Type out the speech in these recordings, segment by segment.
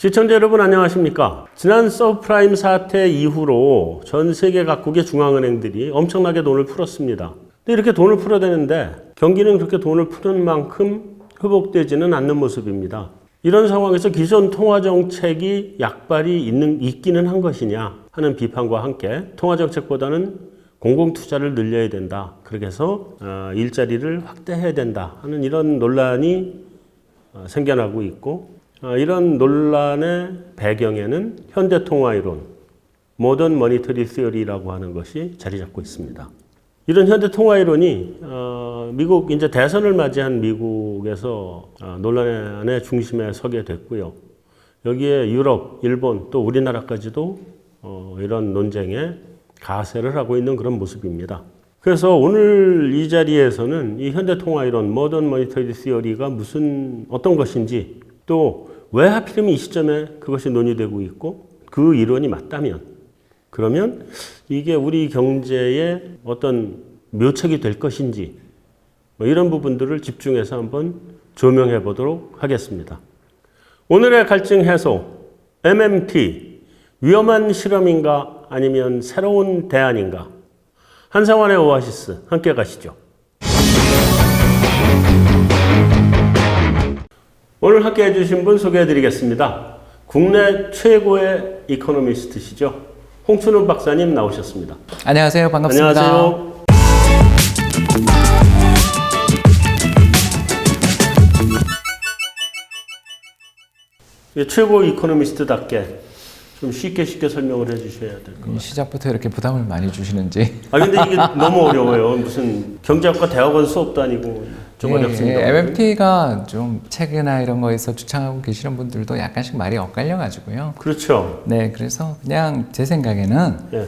시청자 여러분 안녕하십니까? 지난 서브프라임 사태 이후로 전 세계 각국의 중앙은행들이 엄청나게 돈을 풀었습니다. 근데 이렇게 돈을 풀어야 되는데 경기는 그렇게 돈을 푸는 만큼 회복되지는 않는 모습입니다. 이런 상황에서 기존 통화정책이 약발이 있기는 한 것이냐 하는 비판과 함께 통화정책보다는 공공투자를 늘려야 된다. 그렇게 해서 일자리를 확대해야 된다 하는 이런 논란이 생겨나고 있고, 이런 논란의 배경에는 현대통화이론, 모던 머니터리 시어리라고 하는 것이 자리 잡고 있습니다. 이런 현대통화이론이 미국 이제 대선을 맞이한 미국에서 논란의 중심에 서게 됐고요. 여기에 유럽, 일본 또 우리나라까지도 이런 논쟁에 가세를 하고 있는 그런 모습입니다. 그래서 오늘 이 자리에서는 이 현대통화이론, 모던 머니터리 시어리가 어떤 것인지, 또 왜 하필이면 이 시점에 그것이 논의되고 있고 그 이론이 맞다면 그러면 이게 우리 경제에 어떤 묘책이 될 것인지 이런 부분들을 집중해서 한번 조명해 보도록 하겠습니다. 오늘의 갈증 해소, MMT, 위험한 실험인가 아니면 새로운 대안인가? 한상환의 오아시스 함께 가시죠. 오늘 함께 해주신 분 소개해드리겠습니다. 국내 최고의 이코노미스트시죠. 홍춘우 박사님 나오셨습니다. 안녕하세요. 반갑습니다. 안녕하세요. 최고 이코노미스트답게 좀 쉽게 설명을 해주셔야 될 것 같아요. 시작부터 이렇게 부담을 많이 주시는지. 근데 이게 너무 어려워요. 무슨 경제학과 대학원 수업도 아니고 좀 어렵습니다. MMT가 좀 책이나 이런 거에서 주창하고 계시는 분들도 약간씩 말이 엇갈려가지고요. 그렇죠. 네, 그래서 그냥 제 생각에는 네.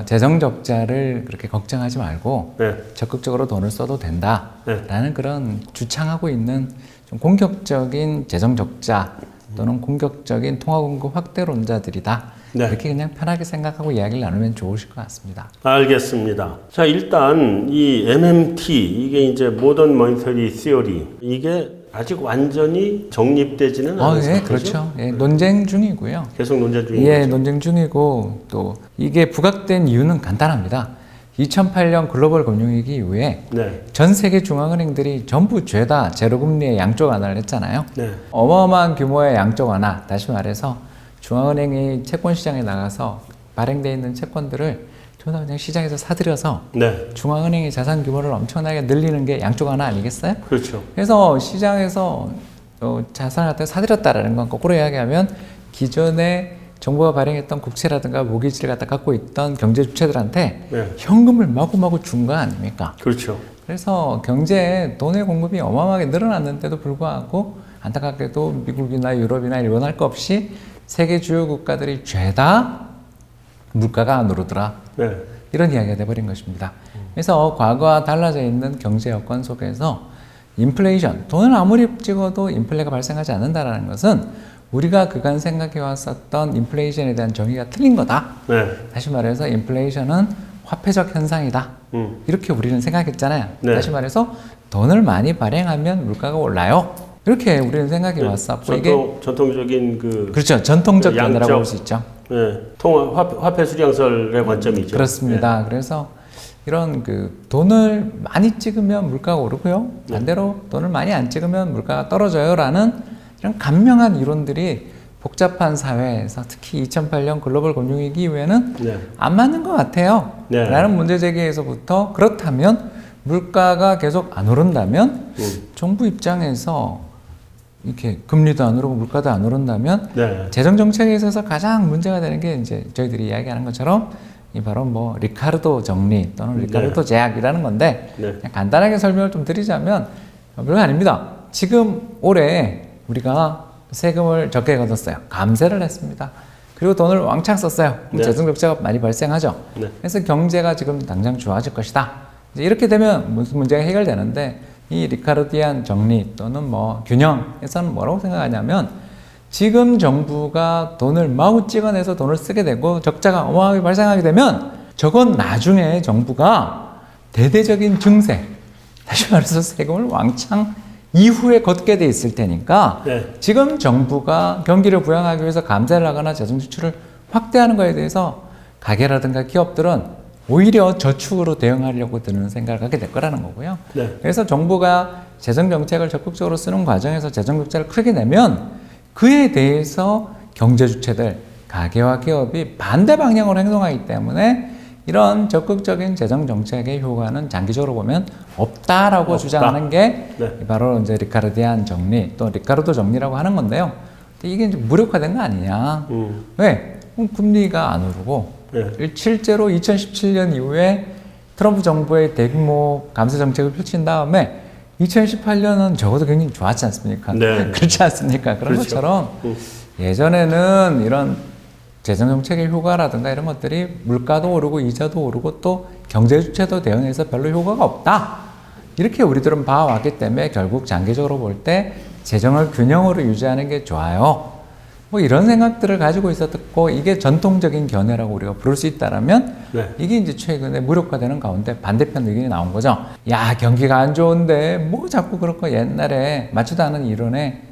재정 적자를 그렇게 걱정하지 말고 네. 적극적으로 돈을 써도 된다라는 네. 그런 주창하고 있는 좀 공격적인 재정 적자 또는 공격적인 통화 공급 확대론자들이다. 네. 이렇게 그냥 편하게 생각하고 이야기를 나누면 좋으실 것 같습니다. 알겠습니다. 자, 일단 이 MMT, 이게 이제 모던 머니터리 시어리, 이게 아직 완전히 정립되지는 않은 예, 상태죠? 그렇죠. 예, 논쟁 중이고요. 계속 논쟁 중이죠. 예, 논쟁 중이고 또 이게 부각된 이유는 간단합니다. 2008년 글로벌 금융위기 이후에 네. 전 세계 중앙은행들이 전부 죄다 제로금리의 양적 완화를 했잖아요. 네. 어마어마한 규모의 양적 완화, 다시 말해서 중앙은행이 채권 시장에 나가서 발행되어 있는 채권들을 전부 다 그냥 시장에서 사들여서 네. 중앙은행의 자산 규모를 엄청나게 늘리는 게 양적 완화 아니겠어요? 그렇죠. 그래서 시장에서 자산을 갖다 사들였다라는 건 거꾸로 이야기하면 기존에 정부가 발행했던 국채라든가 모기지를 갖다 갖고 있던 경제 주체들한테 네. 현금을 마구마구 준 거 아닙니까? 그렇죠. 그래서 경제에 돈의 공급이 어마어마하게 늘어났는데도 불구하고 안타깝게도 미국이나 유럽이나 일본 할 거 없이 세계 주요 국가들이 죄다 물가가 안 오르더라. 네. 이런 이야기가 돼버린 것입니다. 그래서 과거와 달라져 있는 경제 여건 속에서 인플레이션, 돈을 아무리 찍어도 인플레가 발생하지 않는다는 것은 우리가 그간 생각해 왔었던 인플레이션에 대한 정의가 틀린 거다. 네. 다시 말해서 인플레이션은 화폐적 현상이다. 이렇게 우리는 생각했잖아요. 네. 다시 말해서 돈을 많이 발행하면 물가가 올라요. 이렇게 우리는 생각해 왔었고 전통적인 그렇죠. 전통적 견해라고 양적, 볼 수 있죠. 네. 화폐 수량설의 관점이죠. 그렇습니다. 네. 그래서 이런 돈을 많이 찍으면 물가가 오르고요. 반대로 돈을 많이 안 찍으면 물가가 떨어져요라는 이런 간명한 이론들이 복잡한 사회에서 특히 2008년 글로벌 금융위기 이후에는 네. 안 맞는 것 같아요. 네. 라는 문제 제기에서부터 그렇다면 물가가 계속 안 오른다면 정부 입장에서 이렇게 금리도 안 오르고 물가도 안 오른다면 네. 재정 정책에 있어서 가장 문제가 되는 게 이제 저희들이 이야기하는 것처럼 이 바로 리카르도 정리 또는 리카르도 제약이라는 건데 그냥 간단하게 설명을 좀 드리자면 별거 아닙니다. 지금 올해 우리가 세금을 적게 걷었어요. 감세를 했습니다. 그리고 돈을 왕창 썼어요. 네. 재정 적자가 많이 발생하죠. 네. 그래서 경제가 지금 당장 좋아질 것이다. 이제 이렇게 되면 무슨 문제가 해결되는데 이 리카르디안 정리 또는 균형에서는 뭐라고 생각하냐면 지금 정부가 돈을 마구 찍어내서 돈을 쓰게 되고 적자가 어마어마하게 발생하게 되면 저건 나중에 정부가 대대적인 증세, 다시 말해서 세금을 왕창 이후에 걷게 돼 있을 테니까 네. 지금 정부가 경기를 부양하기 위해서 감세를 하거나 재정 지출을 확대하는 거에 대해서 가게라든가 기업들은 오히려 저축으로 대응하려고 드는 생각을 갖게 될 거라는 거고요. 네. 그래서 정부가 재정 정책을 적극적으로 쓰는 과정에서 재정 적자를 크게 내면 그에 대해서 경제 주체들, 가게와 기업이 반대 방향으로 행동하기 때문에 이런 적극적인 재정 정책의 효과는 장기적으로 보면 없다라고 없다. 주장하는 게 네. 바로 이제 리카르디안 정리, 또 리카르도 정리라고 하는 건데요. 근데 이게 이제 무력화된 거 아니냐? 왜? 금리가 안 오르고 네. 실제로 2017년 이후에 트럼프 정부의 대규모 감세 정책을 펼친 다음에 2018년은 적어도 굉장히 좋았지 않습니까? 네. 그렇지 않습니까? 그런 그렇죠. 것처럼 예전에는 이런 재정정책의 효과라든가 이런 것들이 물가도 오르고 이자도 오르고 또 경제 주체도 대응해서 별로 효과가 없다. 이렇게 우리들은 봐왔기 때문에 결국 장기적으로 볼 때 재정을 균형으로 유지하는 게 좋아요. 뭐 이런 생각들을 가지고 있었고 이게 전통적인 견해라고 우리가 부를 수 있다라면 네. 이게 이제 최근에 무력화되는 가운데 반대편 의견이 나온 거죠. 야, 경기가 안 좋은데 뭐 자꾸 그렇고 옛날에 맞지도 않은 이론에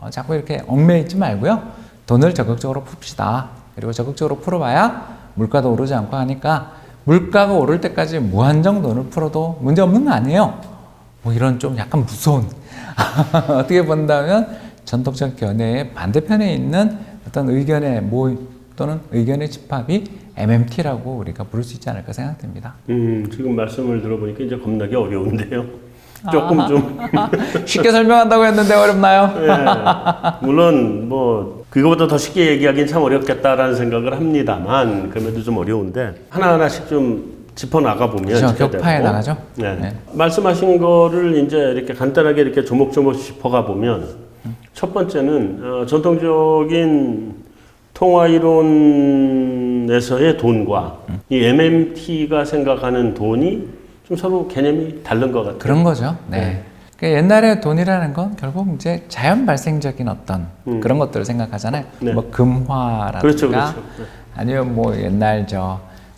자꾸 이렇게 얽매여 있지 말고요. 돈을 적극적으로 풉시다. 그리고 적극적으로 풀어봐야 물가도 오르지 않고 하니까 물가가 오를 때까지 무한정 돈을 풀어도 문제 없는 거 아니에요. 뭐 이런 좀 약간 무서운 어떻게 본다면 전통적 견해의 반대편에 있는 어떤 의견의 모임 또는 의견의 집합이 MMT라고 우리가 부를 수 있지 않을까 생각됩니다. 지금 말씀을 들어보니까 이제 겁나게 어려운데요. 조금 좀 쉽게 설명한다고 했는데 어렵나요? 예, 물론 뭐 그거보다 더 쉽게 얘기하기는 참 어렵겠다라는 생각을 합니다만 그럼에도 좀 어려운데 하나하나씩 좀 짚어 나가 보면 그렇죠. 격파해 나가죠. 네. 네. 말씀하신 거를 이제 이렇게 간단하게 이렇게 조목조목 짚어가 보면 첫 번째는 전통적인 통화 이론에서의 돈과 이 MMT가 생각하는 돈이 좀 서로 개념이 다른 것 같아요. 그런 거죠. 네. 그러니까 옛날에 돈이라는 건 결국 이제 자연 발생적인 어떤 그런 것들을 생각하잖아요. 네. 뭐 금화라든가 그렇죠, 그렇죠. 네. 아니면 뭐 옛날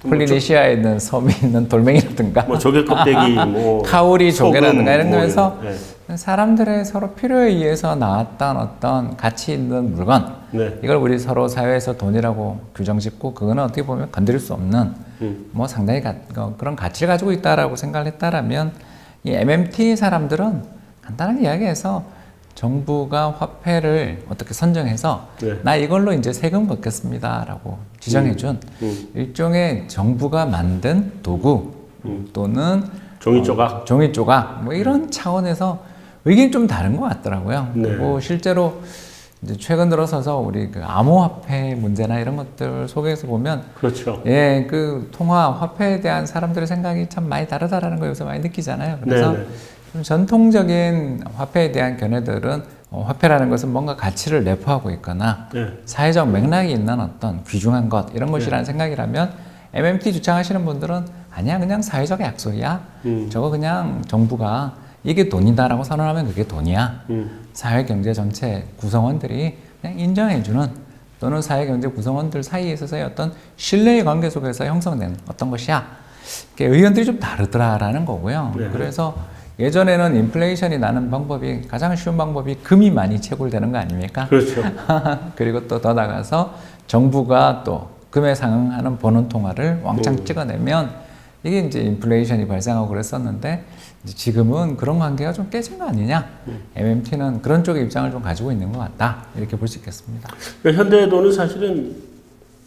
폴리네시아에 있는 섬에 있는 돌멩이라든가 뭐 조개 껍데기, 뭐 카우리 조개라든가 이런 뭐 거에서 네. 사람들의 서로 필요에 의해서 나왔던 어떤 가치 있는 물건 네. 이걸 우리 서로 사회에서 돈이라고 규정짓고 그거는 어떻게 보면 건드릴 수 없는 뭐 상당히 그런 가치를 가지고 있다라고 생각을 했다라면 이 MMT 사람들은 간단하게 이야기해서 정부가 화폐를 어떻게 선정해서 네. 나 이걸로 이제 세금 걷겠습니다라고 지정해준 일종의 정부가 만든 도구 또는 종이 조각. 종이 조각 뭐 이런 차원에서 의견이 좀 다른 것 같더라고요. 네. 그리고 실제로 이제 최근 들어서서 우리 그 암호화폐 문제나 이런 것들 속에서 보면 그렇죠. 예, 그 통화 화폐에 대한 사람들의 생각이 참 많이 다르다라는 걸 요새 많이 느끼잖아요. 그래서 네네. 좀 전통적인 화폐에 대한 견해들은 화폐라는 것은 뭔가 가치를 내포하고 있거나 네. 사회적 맥락이 있는 어떤 귀중한 것 이런 것이라는 생각이라면 MMT 주창하시는 분들은 아니야 그냥 사회적 약속이야. 저거 그냥 정부가 이게 돈이다라고 선언하면 그게 돈이야. 사회 경제 전체 구성원들이 그냥 인정해주는 또는 사회 경제 구성원들 사이에 있어서의 어떤 신뢰의 관계 속에서 형성된 어떤 것이야. 의견들이 좀 다르더라라는 거고요. 네. 그래서 예전에는 인플레이션이 나는 방법이 가장 쉬운 방법이 금이 많이 채굴되는 거 아닙니까? 그렇죠. 그리고 또 더 나가서 정부가 또 금에 상응하는 버는 통화를 왕창 찍어내면 이게 이제 인플레이션이 발생하고 그랬었는데 이제 지금은 그런 관계가 좀 깨진 거 아니냐? MMT는 그런 쪽의 입장을 좀 가지고 있는 것 같다 이렇게 볼 수 있겠습니다. 그러니까 현대돈은 사실은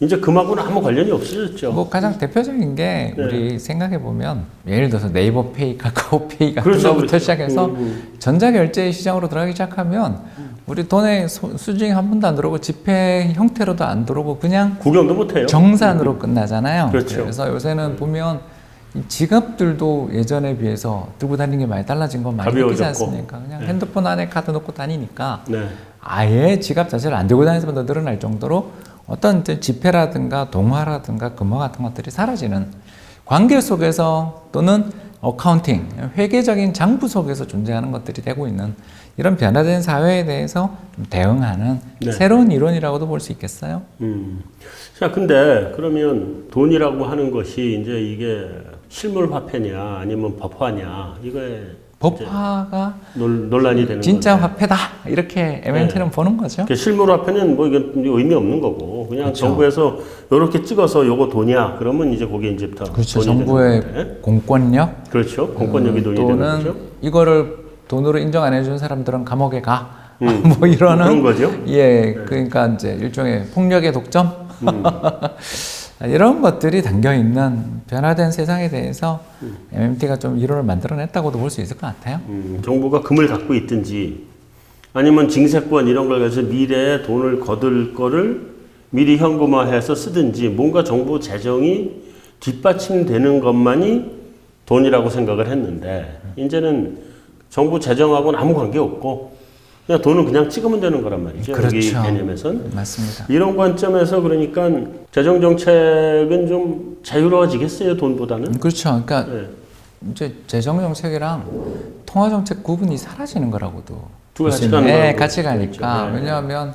이제 금하고는 아무 관련이 없어졌죠. 뭐 가장 대표적인 게 네. 우리 생각해 보면 예를 들어서 네이버페이, 카카오페이 같은 그렇죠, 거부터 그렇죠. 시작해서 전자결제 시장으로 들어가기 시작하면 우리 돈의 수중이 한 번도 안 들어오고 지폐 형태로도 안 들어오고 그냥 구경도 못해요. 정산으로 끝나잖아요. 그렇죠. 그래서 요새는 보면 이 지갑들도 예전에 비해서 들고 다니는 게 많이 달라진 건 많이 느끼지 가벼워졌고. 않습니까? 그냥 네. 핸드폰 안에 카드 넣고 다니니까 네. 아예 지갑 자체를 안 들고 다니는 사람도 늘어날 정도로 어떤 이제 지폐라든가 동화라든가 금화 같은 것들이 사라지는 관계 속에서 또는 어카운팅, 회계적인 장부 속에서 존재하는 것들이 되고 있는 이런 변화된 사회에 대해서 좀 대응하는 네. 새로운 이론이라고도 볼 수 있겠어요? 자, 근데 그러면 돈이라고 하는 것이 이제 이게 실물 화폐냐 아니면 법화냐 이거의 법화가 논란이 되는 진짜 거죠. 화폐다 이렇게 MMT는 보는 거죠. 실물 화폐는 뭐 이건 의미 없는 거고 그냥 그렇죠. 정부에서 이렇게 찍어서 요거 돈이야 그러면 이제 거기에 이제부터 그렇죠. 돈이 정부의 되는 건데. 공권력 그렇죠. 공권력이 돈이 되는 또는 거죠. 이거를 돈으로 인정 안 해준 사람들은 감옥에 가. 뭐 그런 이러는 거죠. 예, 그러니까 이제 일종의 폭력의 독점 이런 것들이 담겨 있는 변화된 세상에 대해서 MMT가 좀 이론을 만들어냈다고도 볼 수 있을 것 같아요. 정부가 금을 갖고 있든지 아니면 징세권 이런 걸 가지고 미래에 돈을 거둘 거를 미리 현금화해서 쓰든지 뭔가 정부 재정이 뒷받침되는 것만이 돈이라고 생각을 했는데 이제는 정부 재정하고는 아무 관계 없고 그냥 돈은 그냥 찍으면 되는 거란 말이죠. 그렇죠. 여기 개념에선. 맞습니다. 이런 관점에서 그러니까 재정 정책은 좀 자유로워지겠어요, 돈보다는. 그렇죠. 그러니까 네. 이제 재정 정책이랑 통화 정책 구분이 사라지는 거라고도 두 볼 가지 수 있는- 가는 네, 거라고 같이 볼 수 가니까 있죠. 네. 왜냐하면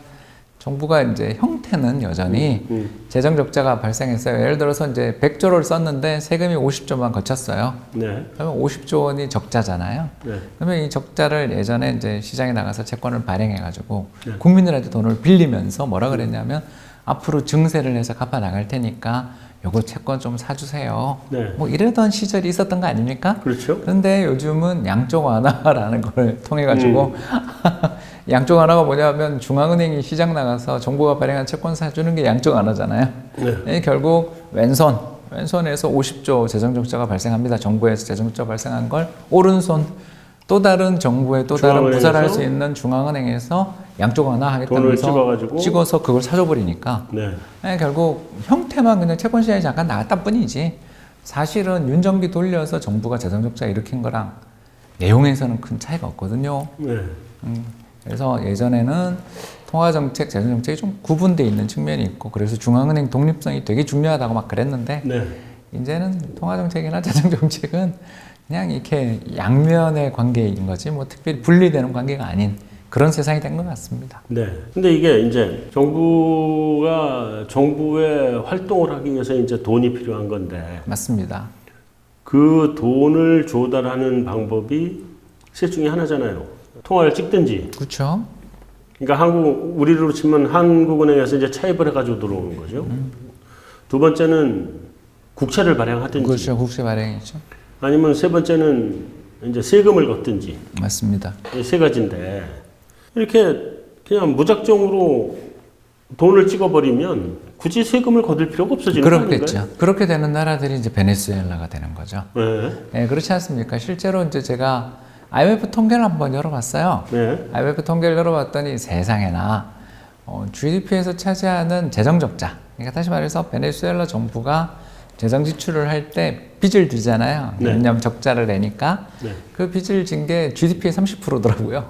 정부가 이제 형태는 여전히 재정 적자가 발생했어요. 예를 들어서 이제 100조를 썼는데 세금이 50조만 거쳤어요. 네. 그러면 50조 원이 적자잖아요. 네. 그러면 이 적자를 예전에 이제 시장에 나가서 채권을 발행해가지고 네. 국민들한테 돈을 빌리면서 뭐라 그랬냐면 앞으로 증세를 해서 갚아 나갈 테니까 요거 채권 좀 사주세요. 네. 뭐 이러던 시절이 있었던 거 아닙니까? 그렇죠. 그런데 요즘은 양쪽 완화라는 걸 통해 가지고 양쪽 완화가 뭐냐면 중앙은행이 시장 나가서 정부가 발행한 채권 사주는 게 양쪽 완화잖아요. 네. 결국 왼손에서 50조 재정 적자가 발생합니다. 정부에서 재정 적자 발생한 걸 오른손 또 다른 정부의 또 다른 중앙은행에서 부사를 할 수 있는 중앙은행에서 양쪽 돈을 완화하겠다면서 찍어가지고 찍어서 그걸 사줘버리니까 네. 결국 형태만 그냥 채권 시장에 잠깐 나갔다 뿐이지 사실은 윤정기 돌려서 정부가 재정 적자 일으킨 거랑 내용에서는 큰 차이가 없거든요. 네. 그래서 예전에는 통화정책, 재정정책이 좀 구분되어 있는 측면이 있고 그래서 중앙은행 독립성이 되게 중요하다고 막 그랬는데 네. 이제는 통화정책이나 재정정책은 그냥 이렇게 양면의 관계인 거지 뭐 특별히 분리되는 관계가 아닌 그런 세상이 된 것 같습니다. 네. 근데 이게 이제 정부가 정부의 활동을 하기 위해서 이제 돈이 필요한 건데 맞습니다. 그 돈을 조달하는 방법이 셋 중에 하나잖아요. 통화를 찍든지. 그렇죠. 그러니까 우리로 치면 한국은행에서 이제 차입을 해가지고 들어오는 거죠. 두 번째는 국채를 발행하든지. 그렇죠. 국세 발행이죠. 아니면 세 번째는 이제 세금을 걷든지. 맞습니다. 이 세 가지인데 이렇게 그냥 무작정으로 돈을 찍어버리면 굳이 세금을 거둘 필요가 없어지는 거 아닌가요? 그렇겠죠. 그렇게 되는 나라들이 이제 베네수엘라가 되는 거죠. 네. 네, 그렇지 않습니까? 실제로 이제 제가 IMF 통계를 한번 열어봤어요. 네. IMF 통계를 열어봤더니 세상에나 GDP에서 차지하는 재정 적자. 그러니까 다시 말해서 베네수엘라 정부가 재정 지출을 할 때 빚을 지잖아요. 네. 왜냐하면 적자를 내니까 네. 그 빚을 진 게 GDP의 30%더라고요.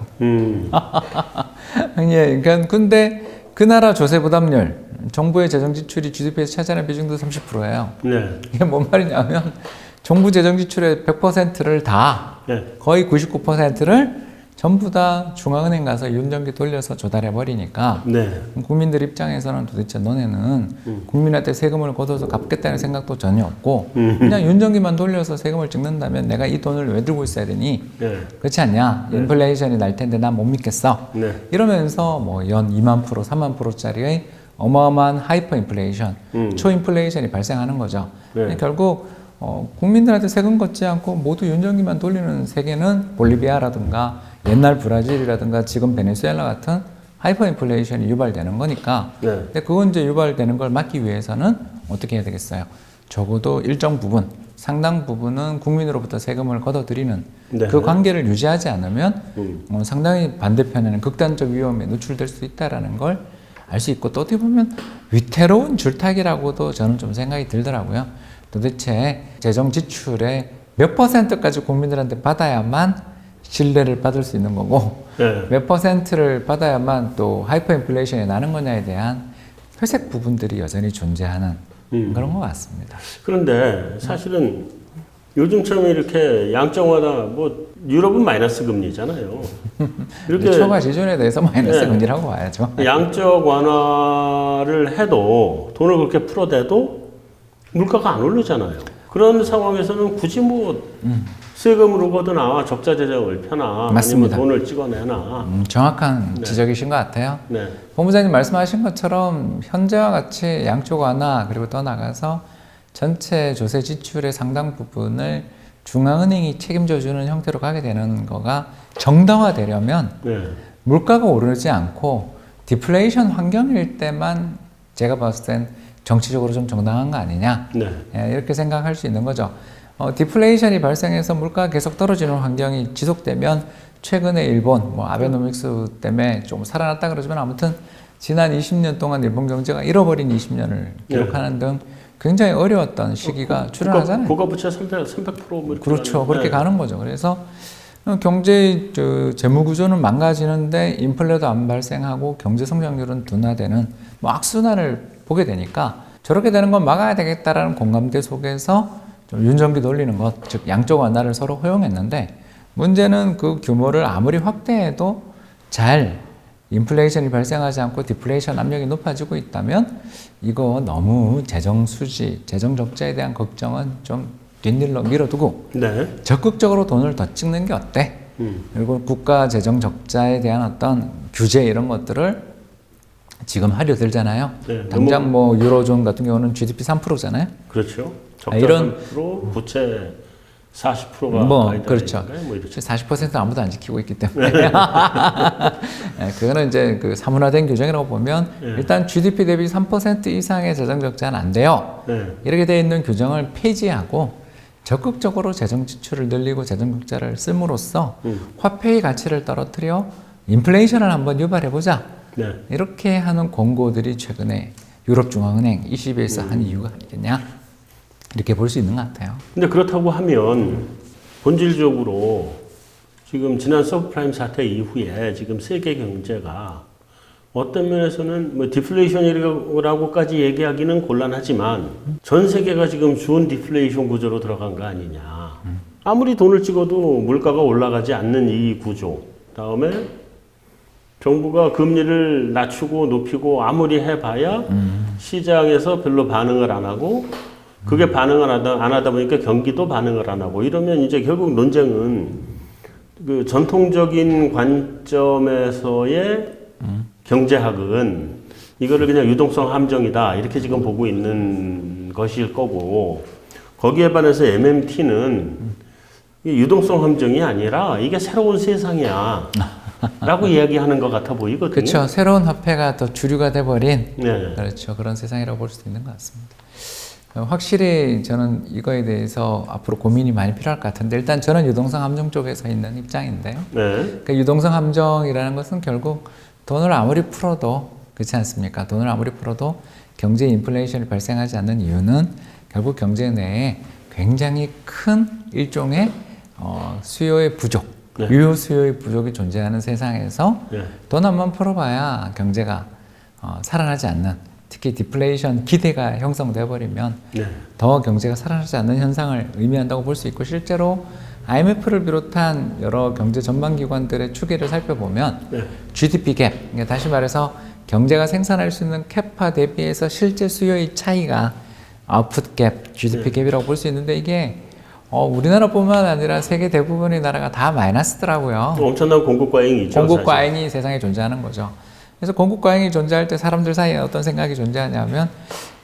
예, 그러니까 근데 그 나라 조세 부담률, 정부의 재정 지출이 GDP에서 차지하는 비중도 30%예요. 네. 이게 뭔 말이냐면 정부 재정 지출의 100%를 다 네. 거의 99%를 전부 다 중앙은행 가서 윤정기 돌려서 조달해 버리니까 네. 국민들 입장에서는 도대체 너네는 국민한테 세금을 걷어서 갚겠다는 생각도 전혀 없고 그냥 윤정기만 돌려서 세금을 찍는다면 내가 이 돈을 왜 들고 있어야 되니? 네. 그렇지 않냐? 인플레이션이 날 텐데 난 못 믿겠어. 네. 이러면서 뭐 연 2만 프로, 3만 프로짜리의 어마어마한 하이퍼 인플레이션, 초인플레이션이 발생하는 거죠. 네. 결국 국민들한테 세금 걷지 않고 모두 윤정기만 돌리는 세계는 볼리비아라든가 옛날 브라질이라든가 지금 베네수엘라 같은 하이퍼 인플레이션이 유발되는 거니까 네. 근데 그건 이제 유발되는 걸 막기 위해서는 어떻게 해야 되겠어요? 적어도 일정 부분, 상당 부분은 국민으로부터 세금을 걷어들이는 네. 그 관계를 유지하지 않으면 상당히 반대편에는 극단적 위험에 노출될 수 있다라는 걸 알 수 있고 또 어떻게 보면 위태로운 줄타기라고도 저는 좀 생각이 들더라고요. 도대체 재정 지출의 몇 %까지 국민들한테 받아야만 신뢰를 받을 수 있는 거고 네. 몇 %를 받아야만 또 하이퍼 인플레이션이 나는 거냐에 대한 회색 부분들이 여전히 존재하는 그런 것 같습니다. 그런데 사실은 요즘처럼 이렇게 양적완화 뭐 유럽은 마이너스 금리잖아요. 이렇게 초과 지준에 대해서 마이너스 네. 금리라고 봐야죠. 양적 완화를 해도 돈을 그렇게 풀어대도 물가가 안 오르잖아요. 그런 상황에서는 굳이 뭐 세금으로 거두나 적자 재정을 펴나 맞습니다. 아니면 돈을 찍어내나. 정확한 네. 지적이신 것 같아요. 네. 본부장님 말씀하신 것처럼 현재와 같이 양쪽 완화 그리고 더 나가서 전체 조세 지출의 상당 부분을 중앙은행이 책임져주는 형태로 가게 되는 거가 정당화되려면 네. 물가가 오르지 않고 디플레이션 환경일 때만 제가 봤을 땐 정치적으로 좀 정당한 거 아니냐 네. 이렇게 생각할 수 있는 거죠. 디플레이션이 발생해서 물가가 계속 떨어지는 환경이 지속되면 최근에 일본 아베노믹스 때문에 좀 살아났다 그러지만 아무튼 지난 20년 동안 일본 경제가 잃어버린 20년을 기록하는 등 굉장히 어려웠던 시기가 출현하잖아요. 국가부채 300% 뭐 이렇게 그렇죠. 그렇게 네. 가는 거죠. 그래서 경제 재무 구조는 망가지는데 인플레도 안 발생하고 경제 성장률은 둔화되는 악순환을 보게 되니까 저렇게 되는 건 막아야 되겠다라는 공감대 속에서 좀 윤정기 돌리는 것, 즉 양쪽 완화를 서로 허용했는데 문제는 그 규모를 아무리 확대해도 잘 인플레이션이 발생하지 않고 디플레이션 압력이 높아지고 있다면 이거 너무 재정 수지, 재정 적자에 대한 걱정은 좀 뒷일로 밀어두고 네. 적극적으로 돈을 더 찍는 게 어때? 그리고 국가 재정 적자에 대한 어떤 규제 이런 것들을 지금 하려 들잖아요. 네, 당장 유로존 같은 경우는 GDP 3%잖아요. 그렇죠. 적자 이런 3%, 부채 40%가 그렇죠. 뭐 이렇죠. 40% 아무도 안 지키고 있기 때문에 그거는 이제 그 사문화된 규정이라고 보면 일단 GDP 대비 3% 이상의 재정 적자는 안 돼요. 네. 이렇게 되어 있는 규정을 폐지하고 적극적으로 재정 지출을 늘리고 재정 적자를 씀으로써 화폐의 가치를 떨어뜨려 인플레이션을 한번 유발해 보자. 네. 이렇게 하는 권고들이 최근에 유럽중앙은행 ECB에서 한 이유가 아니겠냐 이렇게 볼 수 있는 것 같아요. 근데 그렇다고 하면 본질적으로 지금 지난 서브프라임 사태 이후에 지금 세계 경제가 어떤 면에서는 뭐 디플레이션이라고까지 얘기하기는 곤란하지만 전 세계가 지금 준 디플레이션 구조로 들어간 거 아니냐. 아무리 돈을 찍어도 물가가 올라가지 않는 이 구조. 다음에 정부가 금리를 낮추고 높이고 아무리 해봐야 시장에서 별로 반응을 안 하고 그게 반응을 안 하다 보니까 경기도 반응을 안 하고 이러면 이제 결국 논쟁은 그 전통적인 관점에서의 경제학은 이거를 그냥 유동성 함정이다 이렇게 지금 보고 있는 것일 거고 거기에 반해서 MMT는 유동성 함정이 아니라 이게 새로운 세상이야 라고 이야기하는 것 같아 보이거든요. 그렇죠. 새로운 화폐가 더 주류가 돼버린 네. 그렇죠. 그런 세상이라고 볼 수도 있는 것 같습니다. 확실히 저는 이거에 대해서 앞으로 고민이 많이 필요할 것 같은데 일단 저는 유동성 함정 쪽에 서 있는 입장인데요. 네. 그러니까 유동성 함정이라는 것은 결국 돈을 아무리 풀어도 그렇지 않습니까? 돈을 아무리 풀어도 경제 인플레이션이 발생하지 않는 이유는 결국 경제 내에 굉장히 큰 일종의 수요의 부족, 네. 유효 수요의 부족이 존재하는 세상에서 네. 돈 한번 풀어봐야 경제가 살아나지 않는 특히 디플레이션 기대가 형성돼 버리면 네. 더 경제가 살아나지 않는 현상을 의미한다고 볼 수 있고 실제로 IMF를 비롯한 여러 경제 전반기관들의 추계를 살펴보면 네. GDP 갭, 그러니까 다시 말해서 경제가 생산할 수 있는 캐파 대비해서 실제 수요의 차이가 아웃풋 갭, GDP 갭이라고 볼 수 있는데 이게 우리나라뿐만 아니라 세계 대부분의 나라가 다 마이너스더라고요. 엄청난 공급 과잉이 있죠. 공급 사실. 과잉이 세상에 존재하는 거죠. 그래서 공급 과잉이 존재할 때 사람들 사이에 어떤 생각이 존재하냐면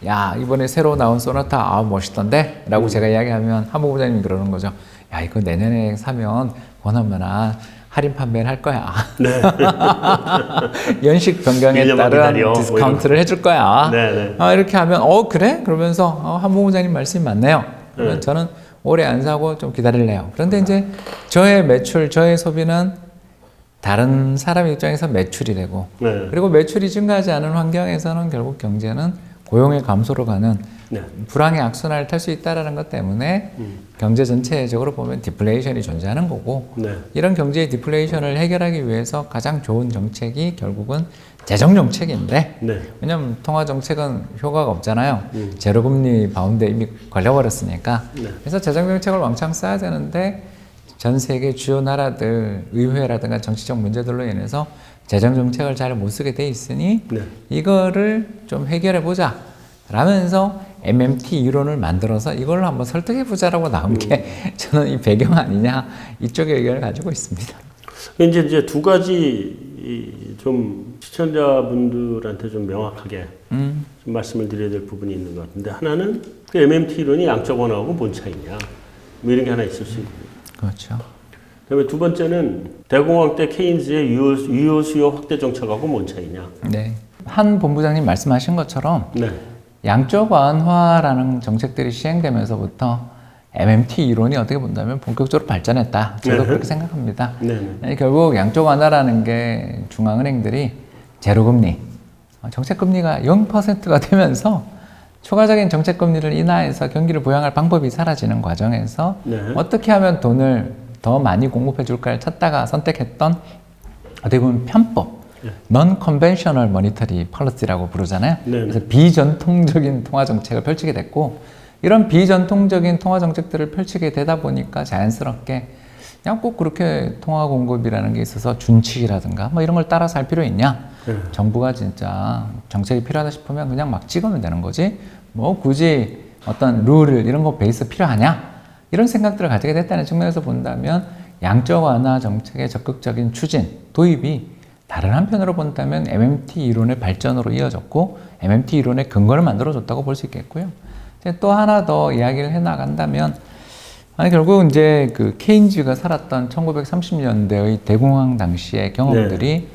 야 이번에 새로 나온 소나타 멋있던데? 라고 제가 이야기하면 한보 부장님이 그러는 거죠. 야 이거 내년에 사면 보나마나 할인 판매를 할 거야. 네. 연식 변경에 1년만 따른 기다려. 디스카운트를 해줄 거야. 네, 이렇게 하면 그래? 그러면서 한보 부장님 말씀이 맞네요. 그러면 네. 저는 오래 안 사고 좀 기다릴래요. 그런데 이제 저의 매출, 저의 소비는 다른 사람 입장에서 매출이 되고 네. 그리고 매출이 증가하지 않은 환경에서는 결국 경제는 고용의 감소로 가는 네. 불황의 악순환을 탈 수 있다는 것 때문에 경제 전체적으로 보면 디플레이션이 존재하는 거고 네. 이런 경제의 디플레이션을 해결하기 위해서 가장 좋은 정책이 결국은 재정 정책인데 네. 왜냐하면 통화 정책은 효과가 없잖아요. 제로금리 바운드에 이미 걸려버렸으니까 네. 그래서 재정 정책을 왕창 써야 되는데 전 세계 주요 나라들 의회라든가 정치적 문제들로 인해서 재정 정책을 잘 못 쓰게 돼 있으니 네. 이거를 좀 해결해 보자 라면서 MMT 이론을 만들어서 이걸로 한번 설득해 보자라고 나온 게 저는 이 배경 아니냐 이쪽의 의견을 가지고 있습니다. 이제 두 가지 좀 시청자분들한테 좀 명확하게 좀 말씀을 드려야 될 부분이 있는 것 같은데, 하나는 그 MMT 이론이 양적 완화하고 뭔 차이냐, 뭐 이런 게 하나 있을 수 있고, 그렇죠. 그다음에 두 번째는 대공황 때 케인즈의 유효 수요 확대 정책하고 뭔 차이냐. 네. 한 본부장님 말씀하신 것처럼 네. 양적 완화라는 정책들이 시행되면서부터 MMT 이론이 어떻게 본다면 본격적으로 발전했다. 저도 그렇게 생각합니다. 네. 결국 양적 완화라는 게 중앙은행들이 제로금리, 정책금리가 0%가 되면서 추가적인 정책금리를 인하해서 경기를 부양할 방법이 사라지는 과정에서 네. 어떻게 하면 돈을 더 많이 공급해 줄까를 찾다가 선택했던 어떻게 보면 편법, Non-Conventional Monetary Policy라고 부르잖아요. 네. 그래서 비전통적인 통화 정책을 펼치게 됐고, 이런 비전통적인 통화 정책들을 펼치게 되다 보니까 자연스럽게 그냥 꼭 그렇게 통화 공급이라는 게 있어서 준칙이라든가 뭐 이런 걸 따라서 할 필요 있냐? 정부가 진짜 정책이 필요하다 싶으면 그냥 막 찍으면 되는 거지. 뭐 굳이 어떤 룰을 이런 거 베이스 필요하냐? 이런 생각들을 가지게 됐다는 측면에서 본다면 양적 완화 정책의 적극적인 추진, 도입이 다른 한편으로 본다면 MMT 이론의 발전으로 이어졌고 MMT 이론의 근거를 만들어줬다고 볼 수 있겠고요. 또 하나 더 이야기를 해나간다면, 결국 이제 그 케인즈가 살았던 1930년대의 대공황 당시의 경험들이